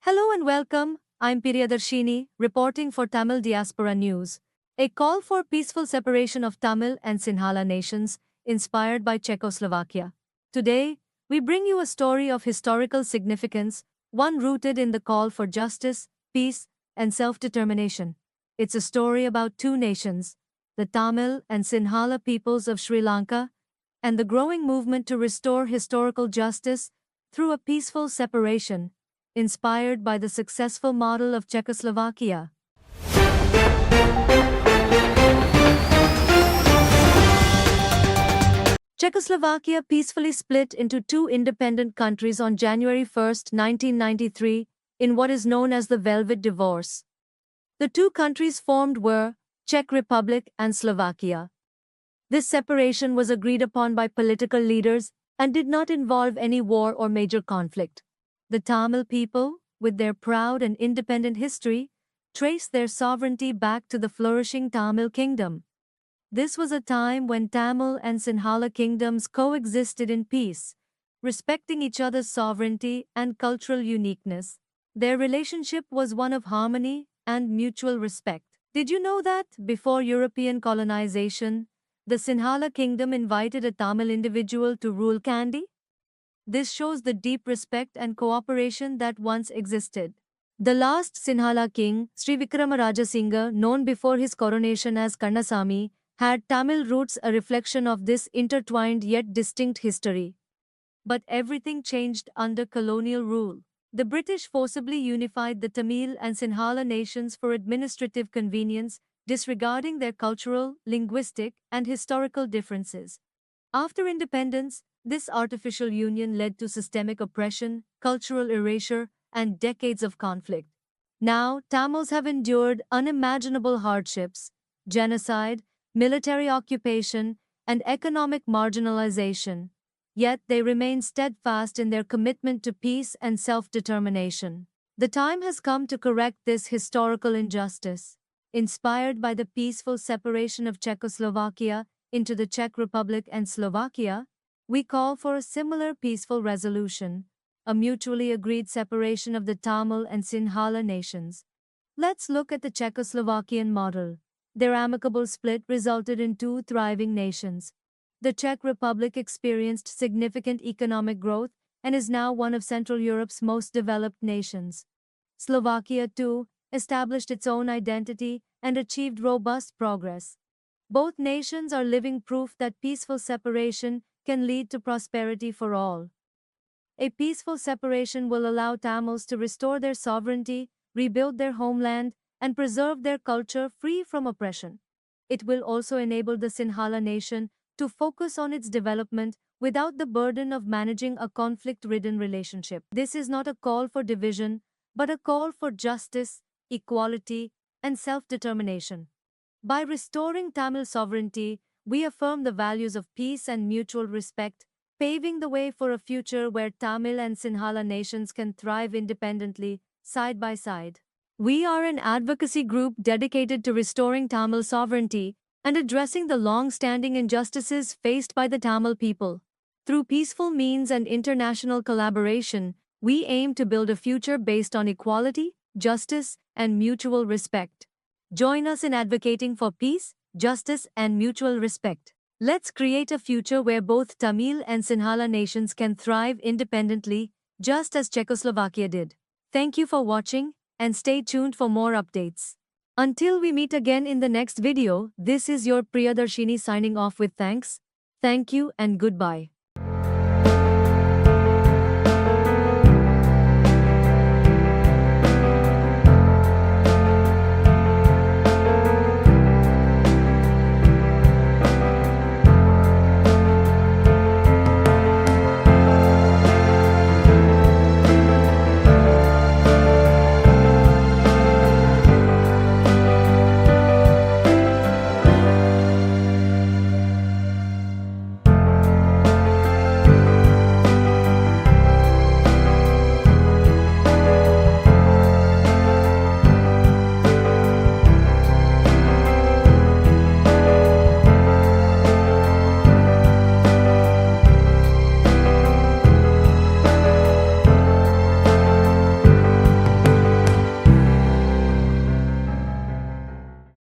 Hello and welcome. I'm Piriyadarshini, reporting for Tamil Diaspora News. A call for peaceful separation of Tamil and Sinhala nations, inspired by Czechoslovakia. Today, we bring you a story of historical significance, one rooted in the call for justice, peace, and self-determination. It's a story about two nations, the Tamil and Sinhala peoples of Sri Lanka, and the growing movement to restore historical justice through a peaceful separation inspired by the successful model of Czechoslovakia. Czechoslovakia peacefully split into two independent countries on January 1, 1993, in what is known as the Velvet Divorce. The two countries formed were Czech Republic and Slovakia. This separation was agreed upon by political leaders and did not involve any war or major conflict. The Tamil people, with their proud and independent history, trace their sovereignty back to the flourishing Tamil kingdom. This was a time when Tamil and Sinhala kingdoms coexisted in peace, respecting each other's sovereignty and cultural uniqueness. Their relationship was one of harmony and mutual respect. Did you know that, before European colonization, the Sinhala kingdom invited a Tamil individual to rule Kandy? This shows the deep respect and cooperation that once existed. The last Sinhala king, Sri Vikramaraja, known before his coronation as Kannasamy, had Tamil roots, a reflection of this intertwined yet distinct history. But everything changed under colonial rule. The British forcibly unified the Tamil and Sinhala nations for administrative convenience, disregarding their cultural, linguistic, and historical differences. After independence, this artificial union led to systemic oppression, cultural erasure, and decades of conflict. Now, Tamils have endured unimaginable hardships, genocide, military occupation, and economic marginalization. Yet they remain steadfast in their commitment to peace and self-determination. The time has come to correct this historical injustice. Inspired by the peaceful separation of Czechoslovakia into the Czech Republic and Slovakia, we call for a similar peaceful resolution, a mutually agreed separation of the Tamil and Sinhala nations. Let's look at the Czechoslovakian model. Their amicable split resulted in two thriving nations. The Czech Republic experienced significant economic growth and is now one of Central Europe's most developed nations. Slovakia, too, established its own identity and achieved robust progress. Both nations are living proof that peaceful separation can lead to prosperity for all. A peaceful separation will allow Tamils to restore their sovereignty, rebuild their homeland, and preserve their culture free from oppression. It will also enable the Sinhala nation to focus on its development without the burden of managing a conflict-ridden relationship. This is not a call for division, but a call for justice, equality, and self-determination. By restoring Tamil sovereignty, we affirm the values of peace and mutual respect, paving the way for a future where Tamil and Sinhala nations can thrive independently, side by side. We are an advocacy group dedicated to restoring Tamil sovereignty and addressing the long-standing injustices faced by the Tamil people. Through peaceful means and international collaboration, we aim to build a future based on equality, justice, and mutual respect. Join us in advocating for peace, justice, and mutual respect. Let's create a future where both Tamil and Sinhala nations can thrive independently, just as Czechoslovakia did. Thank you for watching, and stay tuned for more updates. Until we meet again in the next video, this is your Priyadarshini signing off with thanks. Thank you and goodbye.